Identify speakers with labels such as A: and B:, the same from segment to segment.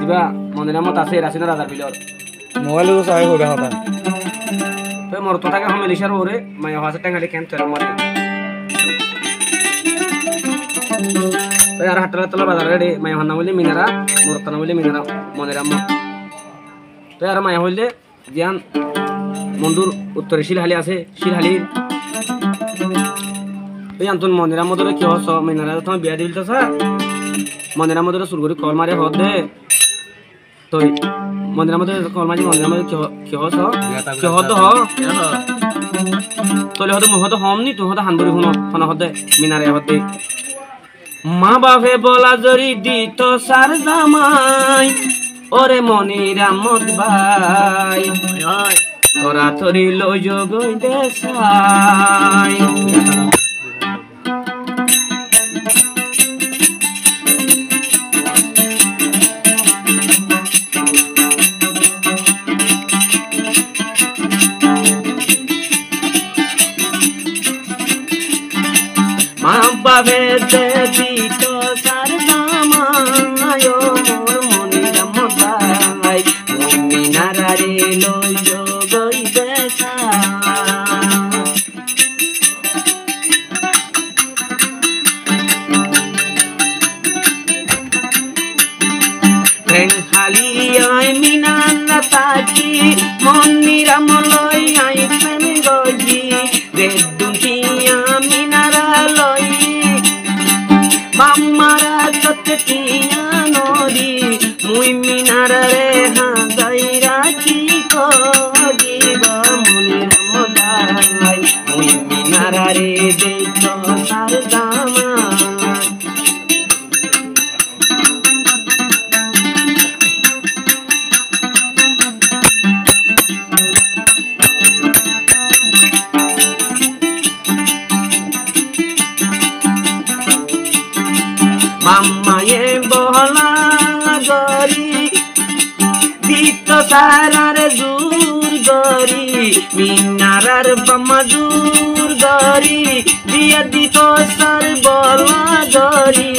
A: দিবা মনে মত আছে রাসিনা রাজার বিলর
B: মোবাইল তো চাই হবে হতা
A: তো মোর তো টাকা হামে লিশার ওরে মাই হাজার টাকা লে কেন তোরা মারি তো আর হাটরা তলা বাজার রে মাই হান্না বলে মিনারা মোর তনা বলে মিনারা মনে রাম তো আর মাই হইলে জ্ঞান মন্দির উত্তরে শিলহালি আছে শিলহালির এই আন্তন মন্দিরের মধ্যে কি হস মিনারা তুমি বিয়া দিল তো স্যার মন্দিরের মধ্যে সুরগুরি কল মারে হদ দে তো মন্দিরের মধ্যে কল মারি মন্দিরের মধ্যে কি হস কি হদ হ তোলে হদ মহদ হমনি তুই হদ হানবরি হুন হন হদ মিনারে হদ দে মা বাপে বলা জরি দিত সার জামাই ওরে মনিরাম মত ভাই তোরা তরি লই গই দেশাই মা বাপে দিত সার জামাই মোর মনিরাম মত ভাই মিনারে লই গই দেশাই খালি আই মিনারা তাকি মনিরাম লই আই প্রেম গজি রে দুনিয়া মিনারা লই মাম্মারা সত্যিয়া নদী মুই মিনারা রে হাজাই রাখি কজিব মনিরাম দাই মুই মিনারা রে দেখ সার দামা মাম্মায়ে বহলা গরি দিত সারার জুর গরি মিনারার বাম্মা জুর গরি দিয়া দিত সার বলা গরি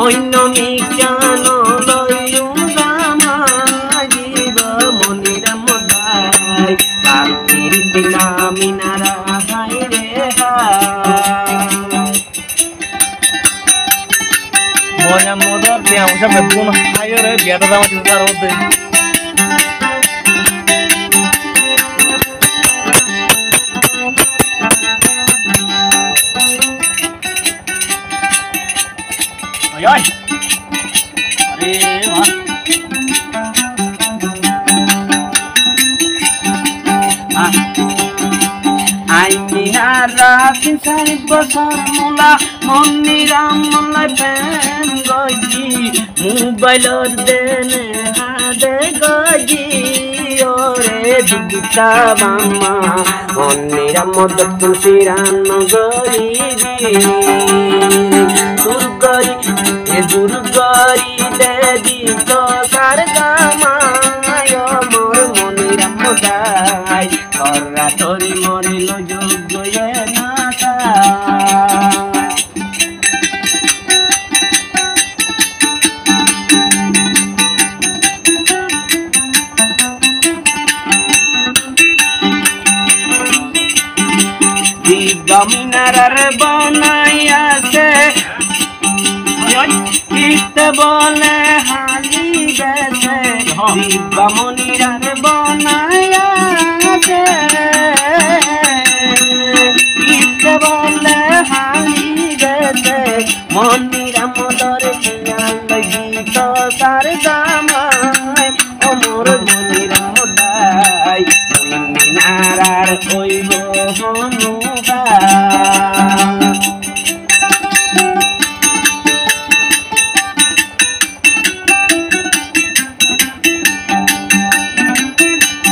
A: অন্য মিকান লইউ দামাগিব মনিরাম দাই কালকির দিলা মিনারা হাই রে
B: Monya motor dia usah bebun ayo re biar sama di luar udah. Ayo. Mari, Mas.
A: I Minara তিন চারি বছর মোলা মনিরাম মোলাই প্রেম গজি মোবাইলর দেনে হাদে গজি ওরে দুটা বাম্মা মনিরাম দক্ষিণ শিরান গরি দুর্গরি এ দুর্গরি দে দিত সার জামাই মোর মনিরাম দাই তোরা তোরি মরিল যোগ্য না মিনারার বনাইয়াছে ইতে বলে হালি গেছে দিবা মনিরার বনাইয়াছে ইতে বলে হালি গেছে মনিরাম দরে গীত সার জামাই অমর মনিরাম দাই মিনারার কইব হনুবা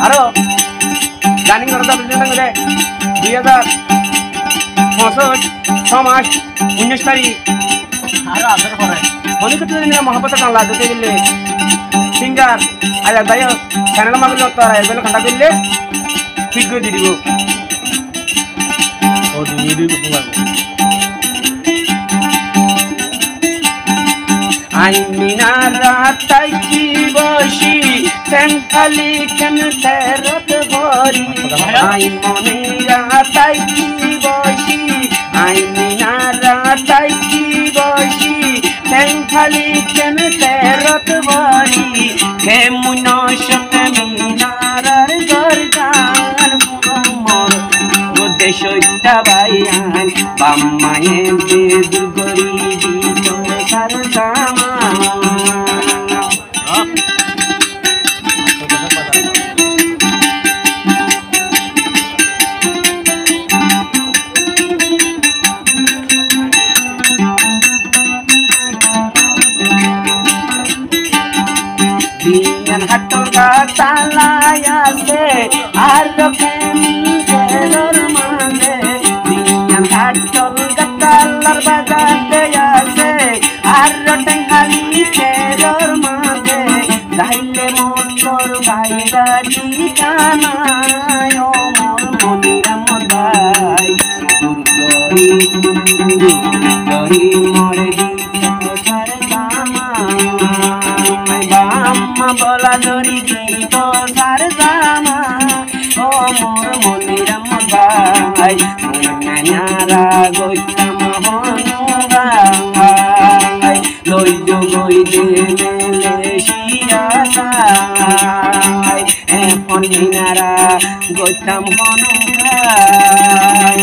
A: আরো জানি করতে 2065 মাস 19 তারিখ আরো আদর করে মনে করতে মহাপত টানলা দিতে গেলে সিঙ্গার আজ ভাই চ্যানেল মাগলে তো আর এবেলে খান্ডা দিলে ঠিক করে দিব ও দিয়ে দিব আই মিনারা তাই কি বল সেন্টালি কেন তেরত ভরি আই মনিরা তাই কি বসি আই মিনারা তাই কি বসি সেন্টালি কেন তেরত ভরি হে মুন সতে মিনারার গরগান মোর গোদে সইতা বাইয়ান বাম্মায়ে বেদ গরি দিত সার জামা Bian hatoga talayase arroken teror mane Bian hatoga talar bagate yase arroten hali teror mane Daile motor gaida dikana yo mor monira modai durgori more dikto sar dama Bamma bola dori dito sar dama o mor monira modai nanyara goitam honugai loido goide meleshia sai e honinara goitam honugai